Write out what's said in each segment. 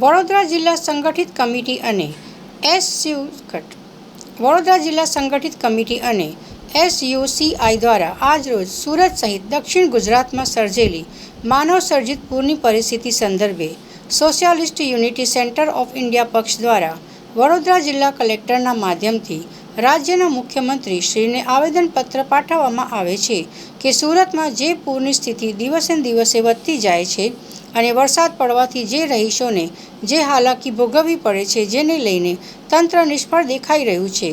વડોદરા જિલ્લા સંગઠિત કમિટી અને વડોદરા જિલ્લા સંગઠિત કમિટી અને SUCI દ્વારા આજરોજ સુરત સહિત દક્ષિણ ગુજરાતમાં સર્જેલી માનવ સર્જિત પૂરની પરિસ્થિતિ સંદર્ભે socialist unity centre of India પક્ષ દ્વારા વડોદરા જિલ્લા કલેક્ટરના માધ્યમથી રાજ્યના મુખ્યમંત્રી શ્રીને આવેદનપત્ર પાઠવવામાં આવે છે કે સુરતમાં જે પૂરની સ્થિતિ દિવસે દિવસે વધતી જાય છે અને વરસાદ પડવાથી જે રહીશોને જે હાલાકી ભોગવવી પડે છે, જેને લઈને તંત્ર નિષ્ફળ દેખાઈ રહ્યું છે,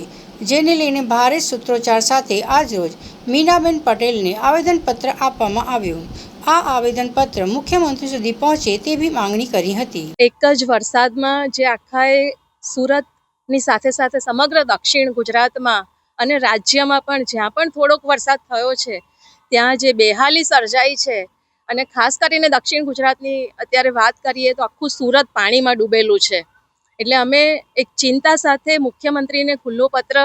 જેને લઈને ભારે સૂત્રોચ્ચાર સાથે આજરોજ મીનાબેન પટેલને આવેદનપત્ર આપવામાં આવ્યું. આ આવેદનપત્ર મુખ્યમંત્રી સુધી પહોંચે તેવી માંગણી કરી હતી. એક જ વરસાદમાં જે આખાએ સુરતની સાથે સાથે સમગ્ર દક્ષિણ ગુજરાતમાં અને રાજ્યમાં પણ જ્યાં પણ થોડોક વરસાદ થયો છે ત્યાં જે બેહાલી સર્જાઈ છે, અને ખાસ કરીને દક્ષિણ ગુજરાતની અત્યારે વાત કરીએ તો આખું સુરત પાણીમાં ડૂબેલું છે. એટલે અમે એક ચિંતા સાથે મુખ્યમંત્રીને ખુલ્લો પત્ર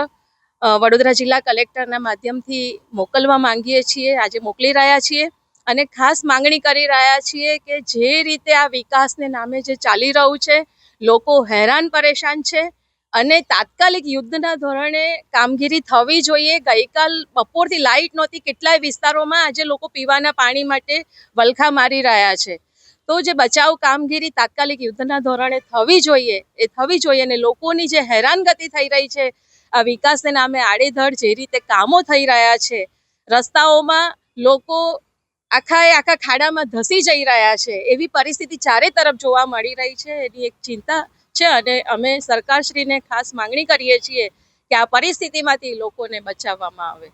વડોદરા જિલ્લા કલેક્ટરના માધ્યમથી મોકલવા માંગીએ છીએ, આજે મોકલી રહ્યા છીએ અને ખાસ માંગણી કરી રહ્યા છીએ કે જે રીતે આ વિકાસને નામે જે ચાલી રહ્યું છે, લોકો હેરાન પરેશાન છે અને તાત્કાલિક યુદ્ધના ધોરણે કામગીરી થવી જોઈએ. ગઈકાલ બપોરથી લાઇટ નહોતી, કેટલાય વિસ્તારોમાં આજે લોકો પીવાના પાણી માટે વલખા મારી રહ્યા છે. તો જે બચાવ કામગીરી તાત્કાલિક યુદ્ધના ધોરણે થવી જોઈએ એ થવી જોઈએ, અને લોકોની જે હેરાનગતિ થઈ રહી છે આ વિકાસને નામે આડેધડ જે રીતે કામો થઈ રહ્યા છે, રસ્તાઓમાં લોકો આખા ખાડામાં ધસી જઈ રહ્યા છે, એવી પરિસ્થિતિ ચારે તરફ જોવા મળી રહી છે. એની એક ચિંતા છે અને અમે સરકારશ્રીને ખાસ માંગણી કરીએ છીએ કે આ પરિસ્થિતિમાંથી લોકોને બચાવવામાં આવે.